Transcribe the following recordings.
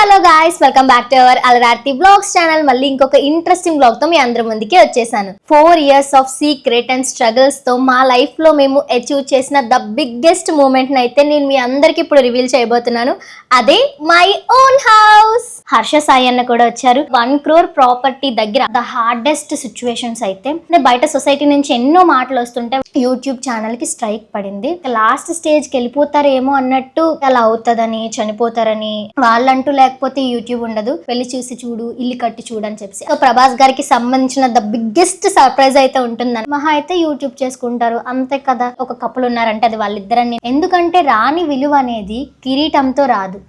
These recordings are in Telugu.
Hello guys, welcome back to our అలరార్తి బ్లాగ్స్ ఛానల్. మళ్ళీ ఇంకొక ఇంట్రెస్టింగ్ బ్లాగ్ తో మీ అందరి ముందుకి వచ్చేసాను. 4 years of secret and struggles తో మా లైఫ్ లో మేము అచీవ్ చేసిన ద బిగ్గెస్ట్ మూమెంట్ అయితే నేను మీ అందరికి ఇప్పుడు రివీల్ చేయబోతున్నాను. అదే my own house. Harsha Sai అన్న కూడా వచ్చారు. 1 crore ప్రాపర్టీ దగ్గర ద హార్డెస్ట్ సిచ్యువేషన్స్ అయితే బయట సొసైటీ నుంచి ఎన్నో మాటలు వస్తుంటే యూట్యూబ్ ఛానల్ కి స్ట్రైక్ పడింది. లాస్ట్ స్టేజ్ కి వెళ్ళిపోతారేమో అన్నట్టు అలా అవుతుందని, చనిపోతారని, వాళ్ళంటూ లేకపోతే యూట్యూబ్ ఉండదు, వెళ్ళి చూసి చూడు, ఇల్లు కట్టి చూడు అని చెప్పి. సో ప్రభాస్ గారికి సంబంధించిన ద బిగ్గెస్ట్ సర్ప్రైజ్ అయితే ఉంటుందని. మహా అయితే యూట్యూబ్ చేసుకుంటారు అంతే కదా. ఒక కపుల్ ఉన్నారంటే అది వాళ్ళిద్దరని. ఎందుకంటే రాని విలువ అనేది కిరీటంతో రాదు.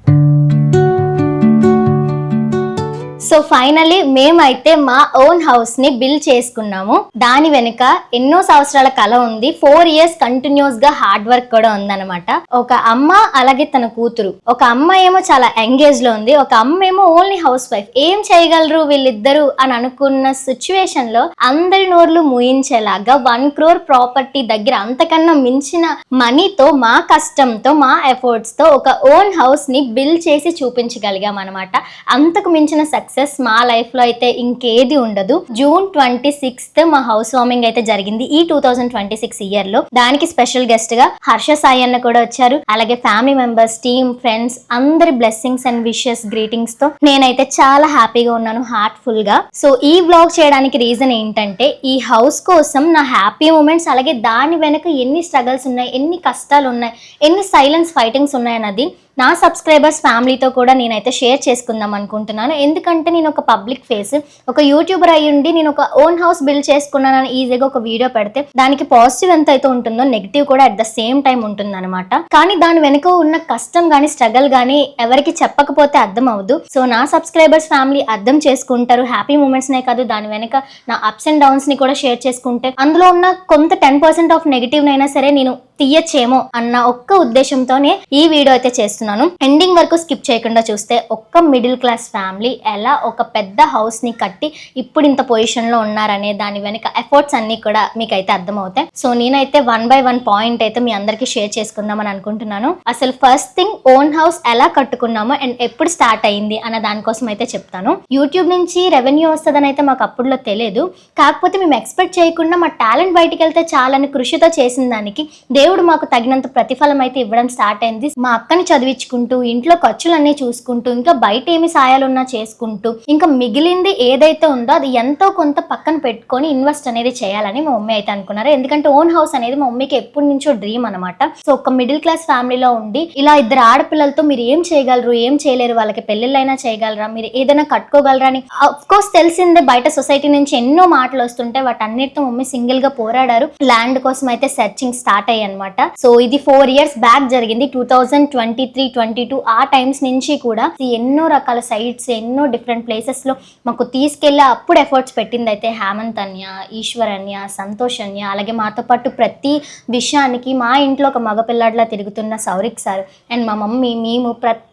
సో ఫైనలీ మేమైతే మా ఓన్ హౌస్ ని బిల్డ్ చేసుకున్నాము. దాని వెనుక ఎన్నో సంవత్సరాల కళ ఉంది. 4 years కంటిన్యూస్ గా హార్డ్ వర్క్ కూడా ఉందన్నమాట. ఒక అమ్మ అలాగే తన కూతురు. ఒక అమ్మ ఏమో చాలా ఎంగేజ్ లో ఉంది, ఒక అమ్మ ఏమో ఓన్లీ హౌస్ వైఫ్. ఏం చేయగలరు వీళ్ళిద్దరు అని అనుకున్న సిచ్యువేషన్ లో అందరి నోర్లు మూయించేలాగా 1 crore ప్రాపర్టీ దగ్గర అంతకన్నా మించిన మనీతో, మా కష్టంతో, మా ఎఫర్ట్స్ తో ఒక ఓన్ హౌస్ ని బిల్డ్ చేసి చూపించగలిగాం అనమాట. అంతకు మించిన సక్సెస్ మా లైఫ్ లో అయితే ఇంకేది ఉండదు. June 26th మా హౌస్ వార్మింగ్ అయితే జరిగింది ఈ 2026 ఇయర్ లో. దానికి స్పెషల్ గెస్ట్ గా హర్ష సాయి అన్న కూడా వచ్చారు. అలాగే ఫ్యామిలీ మెంబర్స్, టీమ్, ఫ్రెండ్స్ అందరి బ్లెస్సింగ్స్ అండ్ విషెస్, గ్రీటింగ్స్ తో నేనైతే చాలా హ్యాపీగా ఉన్నాను, హార్ట్ఫుల్ గా. సో ఈ బ్లాగ్ చేయడానికి రీజన్ ఏంటంటే ఈ హౌస్ కోసం నా హ్యాపీ మూమెంట్స్, అలాగే దాని వెనక ఎన్ని స్ట్రగల్స్ ఉన్నాయి, ఎన్ని కష్టాలు ఉన్నాయి, ఎన్ని సైలెన్స్ ఫైటింగ్స్ ఉన్నాయన్నది నా సబ్స్క్రైబర్స్ ఫ్యామిలీతో కూడా నేనైతే షేర్ చేసుకుందాం అనుకుంటున్నాను. ఎందుకంటే నేను ఒక పబ్లిక్ ఫేస్, ఒక యూట్యూబర్ అయ్యుండి నేను ఒక ఓన్ హౌస్ బిల్డ్ చేసుకున్నానని ఈజీగా ఒక వీడియో పెడితే దానికి పాజిటివ్ ఎంత అయితే ఉంటుందో నెగిటివ్ కూడా అట్ ద సేమ్ టైం ఉంటుంది అనమాట. కానీ దాని వెనుక ఉన్న కష్టం కానీ స్ట్రగల్ కానీ ఎవరికి చెప్పకపోతే అర్థం అవ్వదు. సో నా సబ్స్క్రైబర్స్ ఫ్యామిలీ అర్థం చేసుకుంటారు. హ్యాపీ మూమెంట్స్ నే కాదు, దాని వెనుక నా అప్స్ అండ్ డౌన్స్ ని కూడా షేర్ చేసుకుంటే అందులో ఉన్న కొంత 10% ఆఫ్ నెగిటివ్ నైనా సరే నేను తీయచ్చేమో అన్న ఒక్క ఉద్దేశంతోనే ఈ వీడియో అయితే చేస్తున్నాను. ఎండింగ్ వరకు స్కిప్ చేయకుండా చూస్తే ఒక్క మిడిల్ క్లాస్ ఫ్యామిలీ ఎలా ఒక పెద్ద హౌస్ ని కట్టి ఇప్పుడు ఇంత పొజిషన్ లో ఉన్నారనే దాని వెనుక ఎఫర్ట్స్ అన్ని కూడా మీకైతే అర్థమవుతాయి. సో నేనైతే 1 by 1 పాయింట్ అయితే మీ అందరికి షేర్ చేసుకుందామని అనుకుంటున్నాను. అసలు ఫస్ట్ థింగ్, ఓన్ హౌస్ ఎలా కట్టుకున్నామో అండ్ ఎప్పుడు స్టార్ట్ అయింది అన్న దానికోసం అయితే చెప్తాను. యూట్యూబ్ నుంచి రెవెన్యూ వస్తుందని అయితే మాకు అప్పుడులో తెలియదు. కాకపోతే మేము ఎక్స్పెక్ట్ చేయకుండా మా టాలెంట్ బయటికి వెళ్తే చాలని కృషితో చేసిన దానికి దేవుడు మాకు తగినంత ప్రతిఫలం అయితే ఇవ్వడం స్టార్ట్ అయింది. మా అక్కని చదివించుకుంటూ, ఇంట్లో ఖర్చులన్నీ చూసుకుంటూ, ఇంకా బయట ఏమి సాయాలున్నా చేసుకుంటూ, ఇంకా మిగిలింది ఏదైతే ఉందో అది ఎంతో కొంత పక్కన పెట్టుకొని ఇన్వెస్ట్ అనేది చేయాలని మా మమ్మీ అయితే అనుకున్నారు. ఎందుకంటే ఓన్ హౌస్ అనేది మా మమ్మీకి ఎప్పటి నుంచో డ్రీమ్ అనమాట. సో ఒక మిడిల్ క్లాస్ ఫ్యామిలీలో ఉండి ఇలా ఇద్దరు ఆడపిల్లలతో మీరు ఏం చేయగలరు, ఏం చేయలేరు, వాళ్ళకి పెళ్లిళ్ళైనా చేయగలరా, మీరు ఏదైనా కట్టుకోగలరా అని అఫ్ కోర్స్ తెలిసిందే. బయట సొసైటీ నుంచి ఎన్నో మాటలు వస్తుంటే వాటన్నిటితో మమ్మీ సింగిల్ గా పోరాడారు. ల్యాండ్ కోసం అయితే సెర్చింగ్ స్టార్ట్ అయ్యి అనమాట. సో ఇది 4 years బ్యాక్ జరిగింది, 2023-22 ఆ టైమ్స్ నుంచి కూడా ఎన్నో రకాల సైట్స్, ఎన్నో డిఫరెంట్ ప్లేసెస్ లో మాకు తీసుకెళ్లి అప్పుడు ఎఫర్ట్స్ పెట్టింది అయితే హేమంత్ అన్య, ఈశ్వర్ అన్య, సంతోష్ అన్య, అలాగే మాతో పాటు ప్రతి విషయానికి మా ఇంట్లో ఒక మగపిల్లాడిలా తిరుగుతున్న సౌరిక్ సార్ అండ్ మా మమ్మీ, మేము ప్రతి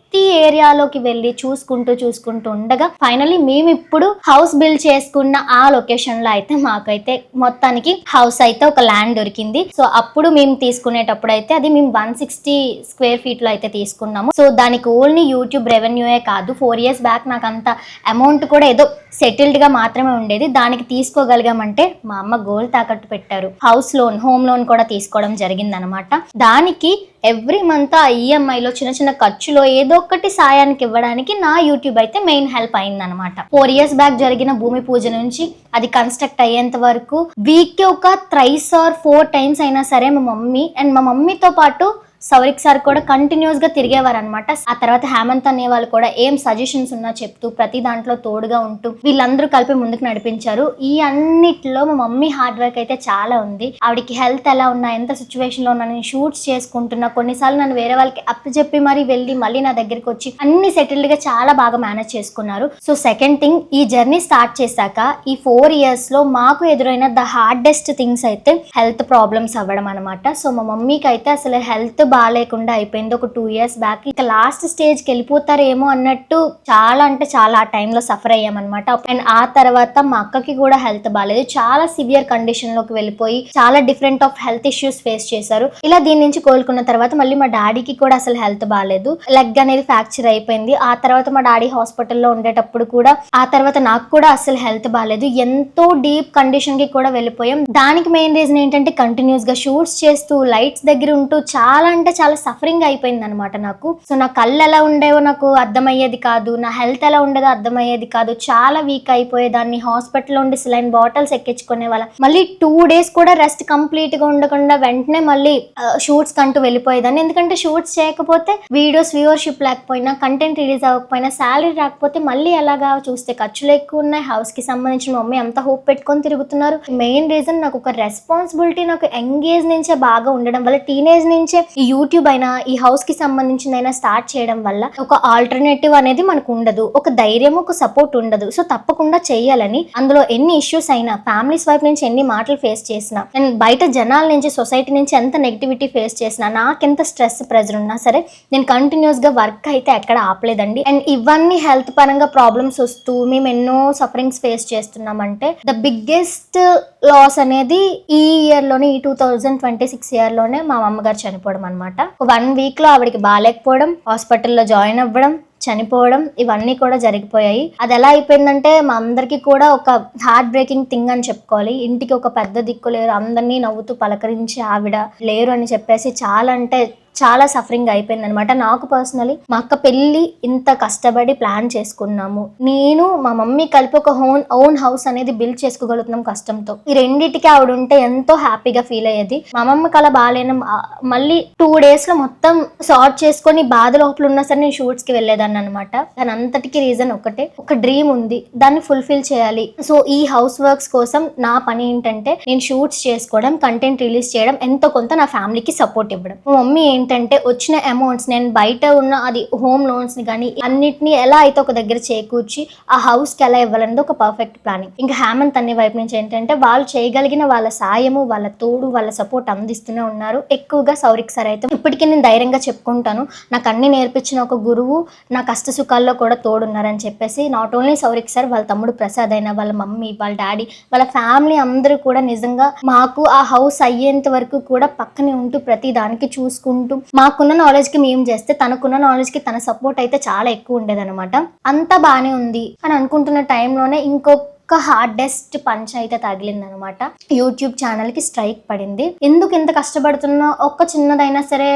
ఏరియాలోకి వెళ్ళి చూసుకుంటూ ఉండగా ఫైనల్లీ మేము ఇప్పుడు హౌస్ బిల్డ్ చేసుకున్న ఆ లొకేషన్ లో అయితే మాకైతే మొత్తానికి హౌస్ అయితే ఒక ల్యాండ్ దొరికింది. సో అప్పుడు మేము తీసుకునేటప్పుడు అయితే అది మేము 160 square feet లో అయితే తీసుకున్నాము. సో దానికి ఓన్లీ యూట్యూబ్ రెవెన్యూయే కాదు, 4 years బ్యాక్ నాకు అంత అమౌంట్ కూడా ఏదో సెటిల్డ్ గా మాత్రమే ఉండేది. దానికి తీసుకోగలిగామంటే మా అమ్మ గోల్ తాకట్టు పెట్టారు. హౌస్ లోన్, హోమ్ లోన్ కూడా తీసుకోవడం జరిగింది అనమాట. దానికి ఎవ్రీ మంత్ ఆ ఈఎంఐలో చిన్న చిన్న ఖర్చులో ఏదో ఒకటి సాయానికి ఇవ్వడానికి నా యూట్యూబ్ అయితే మెయిన్ హెల్ప్ అయింది అనమాట. 4 years బ్యాక్ జరిగిన భూమి పూజ నుంచి అది కన్స్ట్రక్ట్ అయ్యేంత వరకు వీక్ ఒక 3 or 4 times అయినా సరే మా మమ్మీ అండ్ మా మమ్మీతో పాటు సౌరిక్ సార్ కూడా కంటిన్యూస్ గా తిరిగేవారు అనమాట. ఆ తర్వాత హేమంత్ అనే వాళ్ళు కూడా ఏం సజెషన్స్ ఉన్నా చెప్తూ ప్రతి దాంట్లో తోడుగా ఉంటూ వీళ్ళందరూ కలిపి ముందుకు నడిపించారు. ఈ అన్నిట్లో మా మమ్మీ హార్డ్ వర్క్ అయితే చాలా ఉంది. ఆవిడకి హెల్త్ ఎలా ఉన్నా, ఎంత సిచ్యువేషన్ లో ఉన్నా, నేను షూట్స్ చేసుకుంటున్నా, కొన్నిసార్లు నన్ను వేరే వాళ్ళకి అప్పు చెప్పి మరీ వెళ్ళి మళ్ళీ నా దగ్గరికి వచ్చి అన్ని సెటిల్డ్ గా చాలా బాగా మేనేజ్ చేసుకున్నారు. సో సెకండ్ థింగ్, ఈ జర్నీ స్టార్ట్ చేశాక ఈ 4 years లో మాకు ఎదురైన ద హార్డెస్ట్ థింగ్స్ అయితే హెల్త్ ప్రాబ్లమ్స్ అవ్వడం అనమాట. సో మా మమ్మీకి అయితే అసలు హెల్త్ బాగాలేకుండా అయిపోయింది ఒక 2 years బ్యాక్. ఇక లాస్ట్ స్టేజ్కి వెళ్ళిపోతారేమో అన్నట్టు చాలా అంటే చాలా ఆ టైంలో సఫర్ అయ్యామన్నమాట. అండ్ ఆ తర్వాత మా అక్కకి కూడా హెల్త్ బాగాలేదు, చాలా సివియర్ కండిషన్ లోకి వెళ్ళిపోయి చాలా different of health issues face చేశారు. ఇలా దీని నుంచి కోలుకున్న తర్వాత మళ్ళీ మా డాడీకి కూడా అసలు హెల్త్ బాగాలేదు, లెగ్ అనేది ఫ్రాక్చర్ అయిపోయింది. ఆ తర్వాత మా డాడీ హాస్పిటల్లో ఉండేటప్పుడు కూడా, ఆ తర్వాత నాకు కూడా అసలు హెల్త్ బాగాలేదు, ఎంతో డీప్ కండిషన్ కి కూడా వెళ్ళిపోయాం. దానికి మెయిన్ రీజన్ ఏంటంటే కంటిన్యూస్ గా షూట్స్ చేస్తూ లైట్స్ దగ్గర ఉంటూ చాలా అంటే చాలా సఫరింగ్ అయిపోయింది అనమాట నాకు. సో నా కళ్ళు ఎలా ఉండేవో నాకు అర్థమయ్యేది కాదు, నా హెల్త్ ఎలా ఉండేదో అర్థమయ్యేది కాదు, చాలా వీక్ అయిపోయేదాన్ని. హాస్పిటల్లో ఉండి సిలైన్ బాటిల్స్ ఎక్కించుకునే వాళ్ళ, మళ్ళీ 2 days కూడా రెస్ట్ కంప్లీట్ గా ఉండకుండా వెంటనే మళ్ళీ షూట్స్ కంటూ వెళ్ళిపోయేదాన్ని. ఎందుకంటే షూట్స్ చేయకపోతే వీడియోస్ వ్యూవర్షిప్ లేకపోయినా, కంటెంట్ రిలీజ్ అవ్వకపోయినా, శాలరీ రాకపోతే మళ్ళీ ఎలాగా, చూస్తే ఖర్చులు ఎక్కువ ఉన్నాయి, హౌస్ కి సంబంధించిన మమ్మీ అంత హోప్ పెట్టుకొని తిరుగుతున్నారు. మెయిన్ రీజన్ నాకు ఒక రెస్పాన్సిబిలిటీ నాకు యంగేజ్ నుంచే బాగా ఉండడం వల్ల, టీనేజ్ నుంచే ఈ యూట్యూబ్ అయినా ఈ హౌస్ కి సంబంధించిందైనా స్టార్ట్ చేయడం వల్ల ఒక ఆల్టర్నేటివ్ అనేది మనకు ఉండదు, ఒక ధైర్యం ఒక సపోర్ట్ ఉండదు. సో తప్పకుండా చెయ్యాలని, అందులో ఎన్ని ఇష్యూస్ అయినా, ఫ్యామిలీస్ వైపు నుంచి ఎన్ని మాటలు ఫేస్ చేసినా, అండ్ బయట జనాల నుంచి సొసైటీ నుంచి ఎంత నెగిటివిటీ ఫేస్ చేసినా, నాకెంత స్ట్రెస్ ప్రెజర్ ఉన్నా సరే నేను కంటిన్యూస్ గా వర్క్ అయితే ఎక్కడ ఆపలేదండి. అండ్ ఇవన్నీ హెల్త్ పరంగా ప్రాబ్లమ్స్ వస్తూ మేము ఎన్నో సఫరింగ్స్ ఫేస్ చేస్తున్నామంటే ద బిగ్గెస్ట్ లాస్ అనేది ఈ ఇయర్ లోనే, ఈ 2026 ఇయర్ లోనే మా అమ్మగారు చనిపోవడం అనమాట. 1 week లో ఆవిడకి బాగాలేకపోవడం, హాస్పిటల్లో జాయిన్ అవ్వడం, చనిపోవడం, ఇవన్నీ కూడా జరిగిపోయాయి. అది ఎలా అయిపోయిందంటే మా అందరికి కూడా ఒక హార్ట్ బ్రేకింగ్ థింగ్ అని చెప్పుకోవాలి. ఇంటికి ఒక పెద్ద దిక్కు లేరు, అందరినీ నవ్వుతూ పలకరించి ఆవిడ లేరు అని చెప్పేసి చాలా అంటే చాలా సఫరింగ్ అయిపోయింది అనమాట. నాకు పర్సనలీ మా అక్క పెళ్లి ఇంత కష్టపడి ప్లాన్ చేసుకున్నాము, నేను మా మమ్మీ కలిపి ఒక ఓన్ హౌస్ అనేది బిల్డ్ చేసుకోగలుగుతున్నాం కష్టంతో. ఈ రెండింటికి ఆవిడ ఉంటే ఎంతో హ్యాపీగా ఫీల్ అయ్యేది. మా అమ్మమ్మకి అలా బాగాలేను, మళ్ళీ 2 days లో మొత్తం సార్ట్ చేసుకొని బాధ లోపల ఉన్నా సరే నేను షూట్స్ కి వెళ్ళేదాన్ని అనమాట. దాని అంతటికి రీజన్ ఒకటే, ఒక డ్రీమ్ ఉంది, దాన్ని ఫుల్ఫిల్ చేయాలి. సో ఈ హౌస్ వర్క్స్ కోసం నా పని ఏంటంటే నేను షూట్స్ చేసుకోవడం, కంటెంట్ రిలీజ్ చేయడం, ఎంతో కొంత నా ఫ్యామిలీకి సపోర్ట్ ఇవ్వడం. మా మమ్మీ ఏంటంటే వచ్చిన అమౌంట్స్, నేను బయట ఉన్న అది హోమ్ లోన్స్ ని కానీ అన్నిటిని ఎలా అయితే ఒక దగ్గర చేకూర్చి ఆ హౌస్ కి ఎలా ఇవ్వాలనేది ఒక పర్ఫెక్ట్ ప్లానింగ్. ఇంకా హేమంత్ అనే వైపు నుంచి ఏంటంటే వాళ్ళు చేయగలిగిన వాళ్ళ సాయము, వాళ్ళ తోడు, వాళ్ళ సపోర్ట్ అందిస్తూనే ఉన్నారు. ఎక్కువగా సౌరిక్ సార్ అయితే ఇప్పటికీ నేను ధైర్యంగా చెప్పుకుంటాను, నాకు అన్ని నేర్పించిన ఒక గురువు, నా కష్ట సుఖాల్లో కూడా తోడున్నారని చెప్పేసి. నాట్ ఓన్లీ సౌరిక్ సార్, వాళ్ళ తమ్ముడు ప్రసాద్ అయినా, వాళ్ళ మమ్మీ, వాళ్ళ డాడీ, వాళ్ళ ఫ్యామిలీ అందరూ కూడా నిజంగా మాకు ఆ హౌస్ అయ్యేంత వరకు కూడా పక్కనే ఉంటూ ప్రతి దానికి చూసుకుంటూ, మాకున్న నాలెడ్జ్ కి మేము చేస్తే తనకున్న నాలెడ్జ్ కి తన సపోర్ట్ అయితే చాలా ఎక్కువ ఉండేదన్నమాట. అంతా బానే ఉంది అని అనుకుంటున్న టైంలోనే ఇంకొక హార్డెస్ట్ పంచ్ అయితే తగిలిందనమాట. యూట్యూబ్ ఛానల్ కి స్ట్రైక్ పడింది. ఎందుకు ఇంత కష్టపడుతున్నా ఒక్క చిన్నదైనా సరే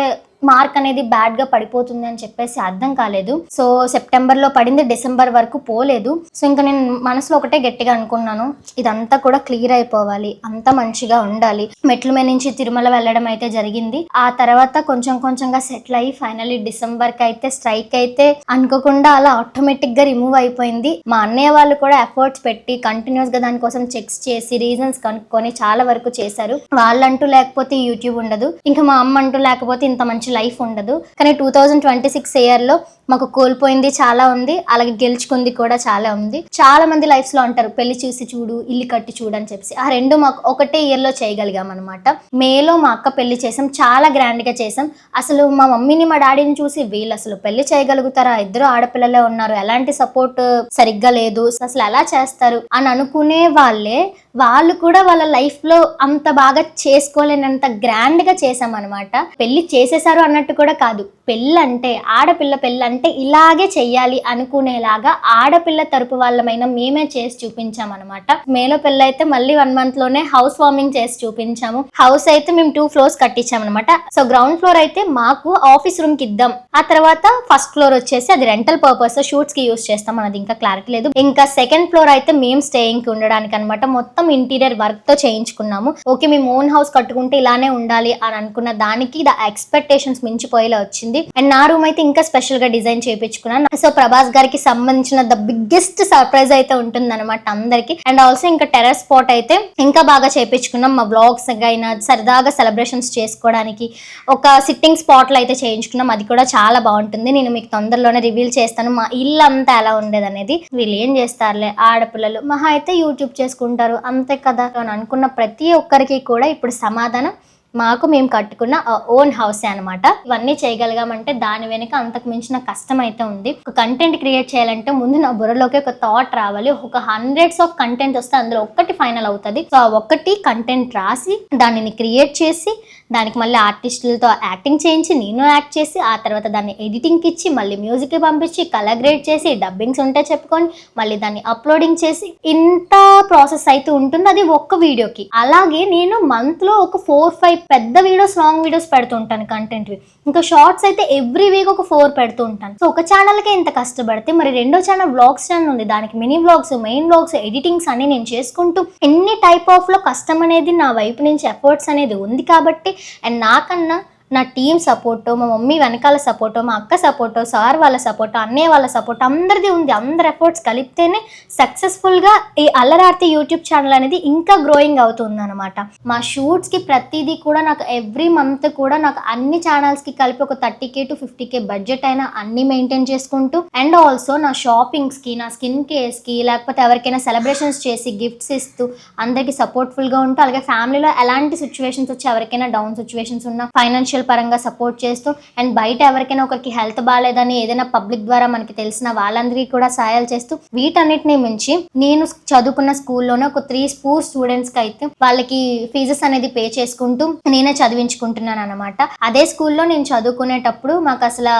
మార్క్ అనేది బ్యాడ్ గా పడిపోతుంది అని చెప్పేసి అర్థం కాలేదు. సో సెప్టెంబర్ లో పడింది, డిసెంబర్ వరకు పోలేదు. సో ఇంకా నేను మనసులో ఒకటే గట్టిగా అనుకున్నాను, ఇదంతా కూడా క్లియర్ అయిపోవాలి, అంతా మంచిగా ఉండాలి. మెట్ల మీద నుంచి తిరుమల వెళ్ళడం అయితే జరిగింది. ఆ తర్వాత కొంచెం కొంచెంగా సెటిల్ అయ్యి ఫైనల్లీ డిసెంబర్ కి అయితే స్ట్రైక్ అయితే అనుకోకుండా అలా ఆటోమేటిక్ గా రిమూవ్ అయిపోయింది. మా అన్నయ్య వాళ్ళు కూడా ఎఫర్ట్స్ పెట్టి కంటిన్యూస్ గా దానికోసం చెక్స్ చేసి రీజన్స్ కనుక్కొని చాలా వరకు చేశారు. వాళ్ళంటూ లేకపోతే యూట్యూబ్ ఉండదు, ఇంకా మా అమ్మ అంటూ లేకపోతే ఇంత మంచి లైఫ్ ఉండదు. కానీ 2026 ఇయర్ లో మాకు కోల్పోయింది చాలా ఉంది, అలాగే గెలుచుకుంది కూడా చాలా ఉంది. చాలా మంది లైఫ్స్ లో అంటారు పెళ్లి చూసి చూడు, ఇల్లు కట్టి చూడు అని చెప్పేసి. ఆ రెండు మాకు ఒకటే ఇయర్ లో చేయగలిగాం అనమాట. మేలో మా అక్క పెళ్లి చేసాం, చాలా గ్రాండ్ గా చేసాం. అసలు మా మమ్మీని మా డాడీని చూసి వీళ్ళు అసలు పెళ్లి చేయగలుగుతారా, ఇద్దరు ఆడపిల్లలే ఉన్నారు, ఎలాంటి సపోర్ట్ సరిగ్గా లేదు, అసలు ఎలా చేస్తారు అని అనుకునే వాళ్ళే వాళ్ళు కూడా వాళ్ళ లైఫ్ లో అంత బాగా చేసుకోలేనంత గ్రాండ్ గా చేసాం అనమాట. పెళ్లి చేసేసారు అన్నట్టు కూడా కాదు, పెళ్ళంటే ఆడపిల్ల పెళ్ళంటే ఇలాగే చెయ్యాలి అనుకునేలాగా ఆడపిల్ల తరపు వాళ్ళమైన మేమే చేసి చూపించామన్నమాట. మేలో పెళ్ళైతే మళ్ళీ 1 month లోనే హౌస్ వార్మింగ్ చేసి చూపించాము. హౌస్ అయితే మేము 2 floors కట్టించామన్నమాట. సో గ్రౌండ్ ఫ్లోర్ అయితే మాకు ఆఫీస్ రూమ్ కి ఇద్దాం, ఆ తర్వాత ఫస్ట్ ఫ్లోర్ వచ్చేసి అది రెంటల్ పర్పస్ షూట్స్ కి యూస్ చేస్తాం, అది ఇంకా క్లారిటీ లేదు. ఇంకా సెకండ్ ఫ్లోర్ అయితే మేము స్టేయింగ్ కి ఉండడానికి అనమాట. మొత్తం ఇంటీరియర్ వర్క్ తో చేయించుకున్నాము. ఓకే మేము ఓన్ హౌస్ కట్టుకుంటే ఇలానే ఉండాలి అని అనుకున్న దానికి ద ఎక్స్పెక్టేషన్స్ మించిపోయేలా వచ్చింది. అండ్ నా రూమ్ అయితే ఇంకా స్పెషల్ గా డిజైన్ చేయించుకున్నాను. సో ప్రభాస్ గారికి సంబంధించిన ద బిగ్గెస్ట్ సర్ప్రైజ్ అయితే ఉంటుంది అనమాట అందరికి. అండ్ ఆల్సో ఇంకా టెర్రస్ స్పాట్ అయితే ఇంకా బాగా చేయించుకున్నాం. మా బ్లాగ్స్ అయినా సరదాగా సెలబ్రేషన్స్ చేసుకోవడానికి ఒక సిట్టింగ్ స్పాట్లు అయితే చేయించుకున్నాం, అది కూడా చాలా బాగుంటుంది. నేను మీకు తొందరలోనే రివీల్ చేస్తాను మా ఇల్లు అంతా ఎలా ఉండేది అనేది. వీళ్ళు ఏం చేస్తారులే ఆడపిల్లలు, మహా అయితే యూట్యూబ్ చేసుకుంటారు అంతే కదా అని అనుకున్న ప్రతి ఒక్కరికి కూడా ఇప్పుడు సమాధానం మేము కట్టుకున్న ఓన్ హౌస్ అనమాట. ఇవన్నీ చేయగలిగామంటే దాని వెనుక అంతకు మించిన కష్టం అయితే ఉంది. ఒక కంటెంట్ క్రియేట్ చేయాలంటే ముందు నా బుర్రలోకి ఒక థాట్ రావాలి. ఒక హండ్రెడ్స్ ఆఫ్ కంటెంట్ వస్తే అందులో ఒక్కటి ఫైనల్ అవుతుంది. సో ఆ ఒక్కటి కంటెంట్ రాసి దానిని క్రియేట్ చేసి దానికి మళ్ళీ ఆర్టిస్టులతో యాక్టింగ్ చేయించి నేను యాక్ట్ చేసి ఆ తర్వాత దాన్ని ఎడిటింగ్కి ఇచ్చి మళ్ళీ మ్యూజిక్కి పంపించి కలర్ గ్రేడ్ చేసి డబ్బింగ్స్ ఉంటే చెప్పుకొని మళ్ళీ దాన్ని అప్లోడింగ్ చేసి ఇంత ప్రాసెస్ అయితే ఉంటుంది అది ఒక్క వీడియోకి. అలాగే నేను మంత్లో ఒక 4-5 పెద్ద వీడియోస్ లాంగ్ వీడియోస్ పెడుతుంటాను కంటెంట్వి. ఇంకా షార్ట్స్ అయితే ఎవ్రీ వీక్ ఒక 4 పెడుతూ ఉంటాను. సో ఒక ఛానల్కే ఇంత కష్టపడితే మరి రెండో ఛానల్ వ్లాగ్స్ ఛానల్ ఉంది, దానికి mini vlogs, main vlogs, editings అన్ని నేను చేసుకుంటూ ఎన్ని టైప్ ఆఫ్ లో కష్టం అనేది నా వైపు నుంచి ఎఫర్ట్స్ అనేది ఉంది కాబట్టి అండ్ నాకన్నా నా టీం సపోర్టు, మా మమ్మీ వెనకాల సపోర్టు, మా అక్క సపోర్టు, సార్ వాళ్ళ సపోర్టు, అన్నయ్య వాళ్ళ సపోర్ట్ అందరిది ఉంది. అందరి ఎఫర్ట్స్ కలిపితేనే సక్సెస్ఫుల్గా ఈ అల్లరార్తి యూట్యూబ్ ఛానల్ అనేది ఇంకా గ్రోయింగ్ అవుతుంది అనమాట. మా షూట్స్కి ప్రతిదీ కూడా నాకు ఎవ్రీ మంత్ కూడా నాకు అన్ని ఛానల్స్కి కలిపి ఒక 30K to 50K బడ్జెట్ అయినా అన్ని మెయింటైన్ చేసుకుంటూ అండ్ ఆల్సో నా షాపింగ్స్కి, నా స్కిన్ కేర్స్కి, లేకపోతే ఎవరికైనా సెలబ్రేషన్స్ చేసి గిఫ్ట్స్ ఇస్తూ అందరికీ సపోర్ట్ఫుల్గా ఉంటూ, అలాగే ఫ్యామిలీలో ఎలాంటి సిచ్యువేషన్స్ వచ్చి ఎవరికైనా డౌన్ సిచ్యువేషన్స్ ఉన్నా ఫైనాన్షియల్ పరంగా సపోర్ట్ చేస్తూ అండ్ బయట ఎవరికైనా ఒకరికి హెల్త్ బాగాలేదని ఏదైనా పబ్లిక్ ద్వారా మనకి తెలిసిన వాళ్ళందరికీ కూడా సహాయాలు చేస్తూ వీటన్నిటిని మించి నేను చదువుకున్న స్కూల్లోనే ఒక 3 స్టూడెంట్స్కి అయితే వాళ్ళకి ఫీజెస్ అనేది పే చేసుకుంటూ నేనే చదివించుకుంటున్నాను అనమాట. అదే స్కూల్లో నేను చదువుకునేటప్పుడు మాకు అసలు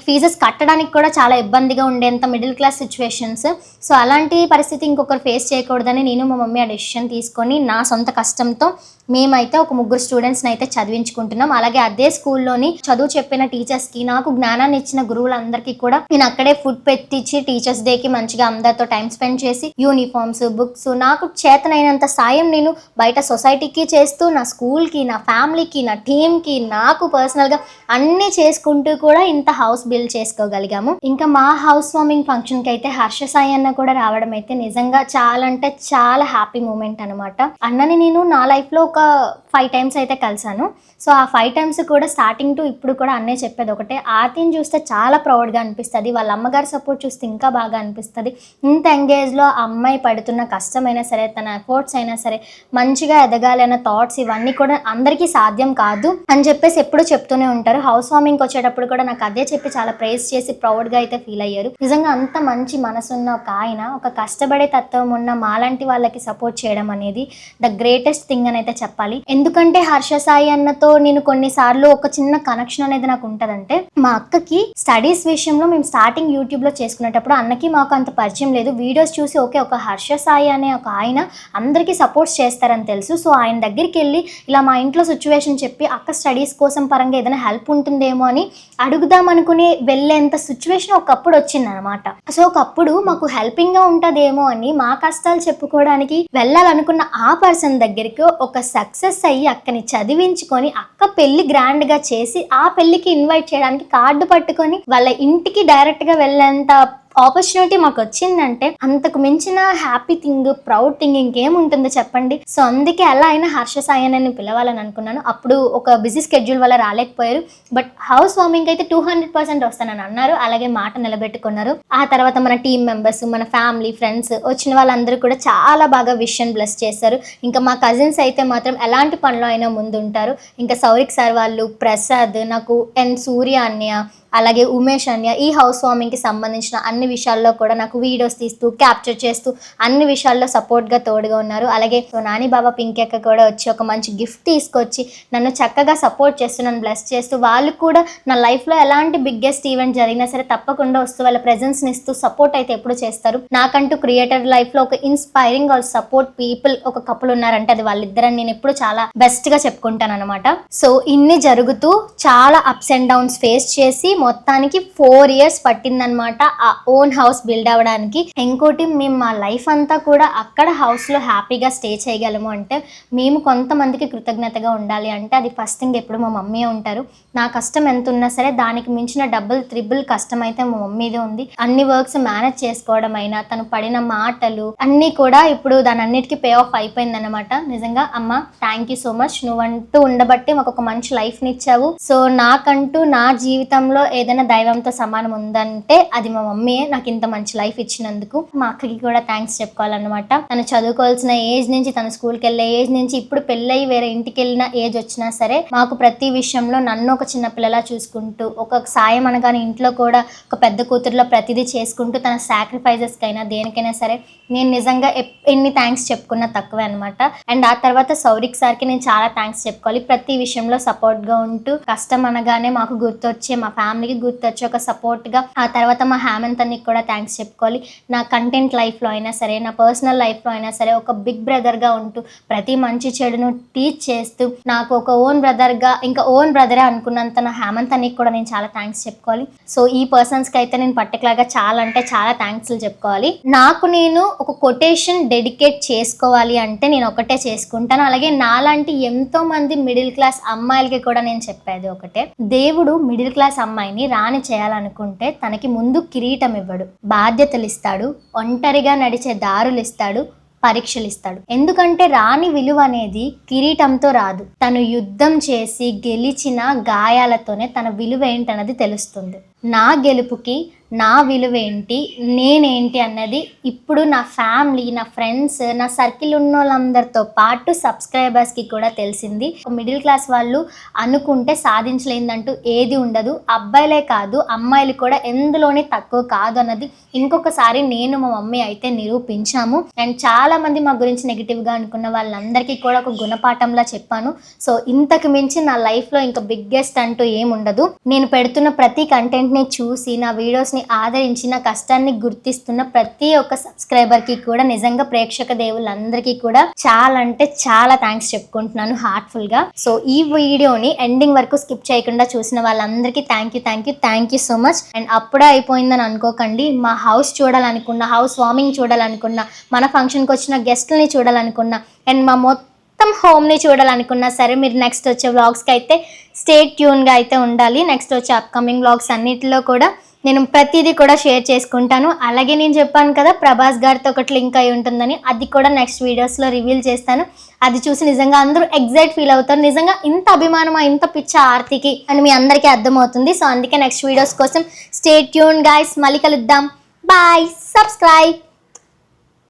ఫీజెస్ కట్టడానికి కూడా చాలా ఇబ్బందిగా ఉండేంత మిడిల్ క్లాస్ సిచ్యువేషన్స్. సో అలాంటి పరిస్థితి ఇంకొకరు ఫేస్ చేయకూడదని నేను మా మమ్మీ ఆ డెసిషన్ తీసుకొని నా సొంత కష్టంతో మేమైతే ఒక 3 స్టూడెంట్స్ని అయితే చదివించుకుంటున్నాం. అలాగే అదే స్కూల్లోని చదువు చెప్పిన టీచర్స్కి, నాకు జ్ఞానాన్ని ఇచ్చిన గురువులందరికీ కూడా నేను అక్కడే ఫుడ్ పెట్టించి టీచర్స్ డేకి మంచిగా అందరితో టైం స్పెండ్ చేసి యూనిఫామ్స్, బుక్స్, నాకు చేతనైనంత సాయం నేను బయట సొసైటీకి చేస్తూ నా స్కూల్కి, నా ఫ్యామిలీకి, నా టీంకి, నాకు పర్సనల్గా అన్నీ చేసుకుంటూ కూడా ఇంత హౌస్ బిల్డ్ చేసుకోగలిగాము. ఇంకా మా హౌస్ వార్మింగ్ ఫంక్షన్కి అయితే హర్ష సాయి అన్న కూడా రావడం అయితే నిజంగా చాలా అంటే చాలా హ్యాపీ మూమెంట్ అనమాట. అన్నని నేను నా లైఫ్లో ఒక 5 times అయితే కలిసాను. సో ఆ 5 times కూడా స్టార్టింగ్ టు ఇప్పుడు కూడా అన్నయ్య చెప్పేది ఒకటే, ఆర్తిని చూస్తే చాలా ప్రౌడ్గా అనిపిస్తుంది, వాళ్ళ అమ్మగారి సపోర్ట్ చూస్తే ఇంకా బాగా అనిపిస్తుంది. ఇంత ఎంగేజ్లో ఆ అమ్మాయి పడుతున్న కష్టమైనా సరే, తన ఎఫర్ట్స్ అయినా సరే, మంచిగా ఎదగాలి అన్న థాట్స్ ఇవన్నీ కూడా అందరికీ సాధ్యం కాదు అని చెప్పేసి ఎప్పుడూ చెప్తూనే ఉంటారు. హౌస్ వార్మింగ్కి వచ్చేటప్పుడు కూడా నాకు అదే చెప్పి చాలా ప్రైజ్ చేసి ప్రౌడ్గా అయితే ఫీల్ అయ్యారు. నిజంగా అంత మంచి మనసున్న ఒక ఆయన, ఒక కష్టపడే తత్వం ఉన్న మాలాంటి వాళ్ళకి సపోర్ట్ చేయడం అనేది ద గ్రేటెస్ట్ థింగ్ అని అయితే చెప్పాలి. ఎందుకంటే హర్ష సాయి అన్నతో నేను కొన్నిసార్లు ఒక చిన్న కనెక్షన్ అనేది నాకు ఉంటదంటే, మా అక్కకి స్టడీస్ విషయంలో మేము స్టార్టింగ్ యూట్యూబ్లో చేసుకునేటప్పుడు అన్నకి మాకు అంత పరిచయం లేదు. వీడియోస్ చూసి ఓకే ఒక హర్ష సాయి అనే ఒక ఆయన అందరికీ సపోర్ట్స్ చేస్తారని తెలుసు. సో ఆయన దగ్గరికి వెళ్ళి ఇలా మా ఇంట్లో సిచ్యువేషన్ చెప్పి అక్క స్టడీస్ కోసం పరంగా ఏదైనా హెల్ప్ ఉంటుందేమో అని అడుగుదాం అనుకుని వెళ్ళేంత సిచ్యువేషన్ ఒకప్పుడు వచ్చిందనమాట. సో ఒకప్పుడు మాకు హెల్పింగ్గా ఉంటుందేమో అని మా కష్టాలు చెప్పుకోవడానికి వెళ్ళాలనుకున్న ఆ పర్సన్ దగ్గరికి ఒక సక్సెస్ అయ్యి అక్కని చదివించుకొని అక్క పెళ్లి గ్రాండ్ గా చేసి ఆ పెళ్లికి ఇన్వైట్ చేయడానికి కార్డు పట్టుకొని వాళ్ళ ఇంటికి డైరెక్ట్ గా వెళ్ళేంత ఆపర్చునిటీ మాకు వచ్చిందంటే అంతకు మించిన హ్యాపీ థింగ్, ప్రౌడ్ థింగ్ ఇంకేముంటుందో చెప్పండి. సో అందుకే అలా అయినా హర్ష సాయి అని పిలవాలని అనుకున్నాను. అప్పుడు ఒక బిజీ స్కెడ్యూల్ వల్ల రాలేకపోయారు. బట్ హౌస్ వార్మింగ్ అయితే 200% వస్తానని అన్నారు. అలాగే మాట నిలబెట్టుకున్నారు. ఆ తర్వాత మన టీం మెంబర్స్, మన ఫ్యామిలీ, ఫ్రెండ్స్ వచ్చిన వాళ్ళందరూ కూడా చాలా బాగా విష్ అండ్ బ్లెస్ చేశారు. ఇంకా మా కజిన్స్ అయితే మాత్రం ఎలాంటి పనిలో అయినా ముందు ఉంటారు. ఇంకా సౌరిక్ సార్ వాళ్ళు, ప్రసాద్, నాకు అండ్ సూర్య అన్నయ్య, అలాగే ఉమేష్ అన్య ఈ హౌస్ వార్మింగ్కి సంబంధించిన అన్ని విషయాల్లో కూడా నాకు వీడియోస్ తీస్తూ క్యాప్చర్ చేస్తూ అన్ని విషయాల్లో సపోర్ట్గా తోడుగా ఉన్నారు. అలాగే నాని బాబా, పింకీ అక్క కూడా వచ్చి ఒక మంచి గిఫ్ట్ తీసుకొచ్చి నన్ను చక్కగా సపోర్ట్ చేస్తూ నన్ను బ్లెస్ చేస్తూ, వాళ్ళు కూడా నా లైఫ్లో ఎలాంటి బిగ్గెస్ట్ ఈవెంట్ జరిగినా సరే తప్పకుండా వస్తూ వాళ్ళ ప్రెజెన్స్ని ఇస్తూ సపోర్ట్ అయితే ఎప్పుడు చేస్తారు. నాకంటూ క్రియేటర్ లైఫ్లో ఒక ఇన్స్పైరింగ్ ఆర్ సపోర్ట్ పీపుల్ ఒక కపుల్ ఉన్నారంటే అది వాళ్ళిద్దరని నేను ఎప్పుడు చాలా బెస్ట్గా చెప్పుకుంటాను అనమాట. సో ఇన్ని జరుగుతూ చాలా అప్స్ అండ్ డౌన్స్ ఫేస్ చేసి మొత్తానికి 4 years పట్టిందనమాట ఆ ఓన్ హౌస్ బిల్డ్ అవ్వడానికి. ఇంకోటి మేము మా లైఫ్ అంతా కూడా అక్కడ హౌస్లో హ్యాపీగా స్టే చేయగలము అంటే మేము కొంతమందికి కృతజ్ఞతగా ఉండాలి అంటే అది ఫస్ట్ థింగ్ ఎప్పుడు మా మమ్మీ ఉంటారు. నా కష్టం ఎంత ఉన్నా సరే దానికి మించిన డబుల్ త్రిబుల్ కష్టం అయితే మా మమ్మీదే ఉంది. అన్ని వర్క్స్ మేనేజ్ చేసుకోవడం అయినా, తను పడిన మాటలు అన్నీ కూడా ఇప్పుడు దాని అన్నిటికీ పే ఆఫ్ అయిపోయిందనమాట. నిజంగా అమ్మ థ్యాంక్ యూ సో మచ్, నువ్వంటూ ఉండబట్టి మాకు ఒక మంచి లైఫ్ని ఇచ్చావు. సో నాకంటూ నా జీవితంలో ఏదైనా దైవంతో సమానం ఉందంటే అది మా మమ్మీయే. నాకు ఇంత మంచి లైఫ్ ఇచ్చినందుకు మా అక్కకి కూడా థ్యాంక్స్ చెప్పుకోవాలన్నమాట. తను చదువుకోవాల్సిన ఏజ్ నుంచి, తన స్కూల్కి వెళ్ళే ఏజ్ నుంచి, ఇప్పుడు పెళ్ళయి వేరే ఇంటికి వెళ్ళిన ఏజ్ వచ్చినా సరే మాకు ప్రతి విషయంలో నన్ను ఒక చిన్న పిల్లలా చూసుకుంటూ, ఒక సాయం అనగానే ఇంట్లో కూడా ఒక పెద్ద కూతురులో ప్రతిదీ చేసుకుంటూ, తన సాక్రిఫైజెస్కైనా దేనికైనా సరే నేను నిజంగా ఎన్ని థ్యాంక్స్ చెప్పుకున్నా తక్కువే అనమాట. అండ్ ఆ తర్వాత సౌరిక్ సార్కి నేను చాలా థ్యాంక్స్ చెప్పుకోవాలి. ప్రతి విషయంలో సపోర్ట్గా ఉంటూ, కష్టం అనగానే మాకు గుర్తొచ్చే, మా ఫ్యామిలీకి గుర్తొచ్చే ఒక సపోర్ట్గా. ఆ తర్వాత మా హేమంత్ అన్నికి కూడా థ్యాంక్స్ చెప్పుకోవాలి. నా కంటెంట్ లైఫ్లో అయినా సరే, నా పర్సనల్ లైఫ్లో అయినా సరే ఒక బిగ్ బ్రదర్గా ఉంటూ, ప్రతి మంచి చెడును టీచ్ చేస్తూ, నాకు ఒక ఓన్ బ్రదర్గా, ఇంకా ఓన్ బ్రదరే అనుకున్నంత నా హేమంత్ అన్నికి కూడా నేను చాలా థ్యాంక్స్ చెప్పుకోవాలి. సో ఈ పర్సన్స్కి అయితే నేను పర్టికులర్గా చాలా అంటే చాలా థ్యాంక్స్లు చెప్పుకోవాలి. నాకు నేను ఒక కొటేషన్ డెడికేట్ చేసుకోవాలి అంటే నేను ఒకటే చేసుకుంటాను. అలాగే నాలాంటి ఎంతో మంది మిడిల్ క్లాస్ అమ్మాయిలకి కూడా నేను చెప్పేది ఒకటే, దేవుడు మిడిల్ క్లాస్ అమ్మాయిని రాణి చేయాలనుకుంటే తనకి ముందు కిరీటం ఇవ్వడు, బాధ్యతలు ఇస్తాడు, ఒంటరిగా నడిచే దారులు ఇస్తాడు, పరీక్షలు ఇస్తాడు. ఎందుకంటే రాణి విలువ అనేది కిరీటంతో రాదు, తను యుద్ధం చేసి గెలిచిన గాయాలతోనే తన విలువ ఏంటన్నది తెలుస్తుంది. నా గెలుపుకి నా విలువ ఏంటి, నేనేంటి అన్నది ఇప్పుడు నా ఫ్యామిలీ, నా ఫ్రెండ్స్, నా సర్కిల్ ఉన్న వాళ్ళందరితో పాటు సబ్స్క్రైబర్స్కి కూడా తెలిసింది. మిడిల్ క్లాస్ వాళ్ళు అనుకుంటే సాధించలేదంటూ ఏది ఉండదు. అబ్బాయిలే కాదు అమ్మాయిలు కూడా ఎందులోనే తక్కువ కాదు అన్నది ఇంకొకసారి నేను మా మమ్మీ అయితే నిరూపించాము. అండ్ చాలా మంది మా గురించి నెగిటివ్గా అనుకున్న వాళ్ళందరికీ కూడా ఒక గుణపాఠంలా చెప్పాను. సో ఇంతకు మించి నా లైఫ్లో ఇంకా బిగ్గెస్ట్ అంటూ ఏముండదు. నేను పెడుతున్న ప్రతి కంటెంట్ని చూసి, నా వీడియోస్ని ఆదరించి, నా కష్టాన్ని గుర్తిస్తున్న ప్రతి ఒక్క సబ్స్క్రైబర్కి కూడా, నిజంగా ప్రేక్షక దేవులందరికీ కూడా చాలా అంటే చాలా థ్యాంక్స్ చెప్పుకుంటున్నాను హార్ట్ఫుల్గా. సో ఈ వీడియోని ఎండింగ్ వరకు స్కిప్ చేయకుండా చూసిన వాళ్ళందరికీ thank you so much. And అప్పుడే అయిపోయిందని అనుకోకండి. మా హౌస్ చూడాలనుకున్న, హౌస్ వార్మింగ్ చూడాలనుకున్న, మన ఫంక్షన్కి వచ్చిన గెస్ట్లని చూడాలనుకున్న, అండ్ మా మొత్తం హోమ్ని చూడాలనుకున్నా సరే మీరు నెక్స్ట్ వచ్చే వ్లాగ్స్కి అయితే స్టే ట్యూన్గా అయితే ఉండాలి. నెక్స్ట్ వచ్చే అప్కమింగ్ వ్లాగ్స్ అన్నిటిలో కూడా నేను ప్రతిదీ కూడా షేర్ చేసుకుంటాను. అలాగే నేను చెప్పాను కదా ప్రభాస్ గారితో ఒకటి లింక్ అయి ఉంటుందని, అది కూడా నెక్స్ట్ వీడియోస్లో రివీల్ చేస్తాను. అది చూసి నిజంగా అందరూ ఎగ్జైట్ ఫీల్ అవుతారు. నిజంగా ఇంత అభిమానమా, ఇంత పిచ్చ ఆర్తికి అని మీ అందరికీ అర్థమవుతుంది. సో అందుకే నెక్స్ట్ వీడియోస్ కోసం స్టే ట్యూన్ గైస్. మళ్ళీ కలుద్దాం. బాయ్. సబ్స్క్రైబ్.